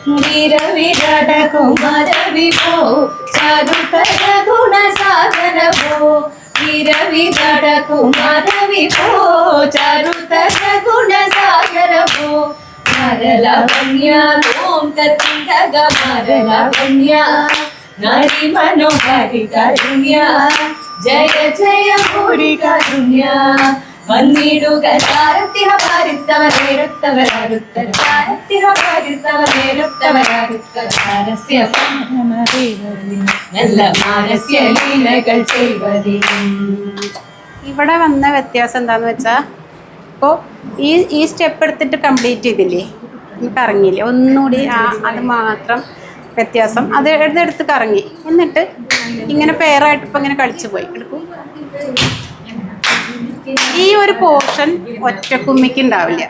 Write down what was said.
वीरविराट कुमार विभो चारुतर गुणसागर भो वीरविराट कुमार विभो चारुतर गुणसागर भो मरलावण्या ओम तत्तिंदग मरलावण्या नारी मनोहरि कारुण्या जय जय भूरि कारुण्या വന്നിടുക ഭാരത്തിഹ ഭാരിത്തവരേരുത്തവരാരുത്തര ഭാരത്തിഹ ഭാരിത്തവരേരുത്തവരാരുത്തര മാനസ്യ നല്ല മാനസ്യ ലീലകൾ ചെയ്വതിനും. ഇവിടെ വന്ന വ്യത്യാസം എന്താന്ന് വെച്ചാൽ ഇപ്പോൾ ഈ സ്റ്റെപ്പ് എടുത്തിട്ട് കംപ്ലീറ്റ് ചെയ്തില്ലേ, കറങ്ങിയില്ലേ, ഒന്നുകൂടി അത് മാത്രം വ്യത്യാസം. അത് എടുത്ത് കറങ്ങി എന്നിട്ട് ഇങ്ങനെ പെയറായിട്ട് ഇപ്പം ഇങ്ങനെ കളിച്ചു പോയി എടുക്കും. ഈ ഒരു പോർഷൻ ഒറ്റക്കുമ്മിക്ക് ഉണ്ടാവില്ല.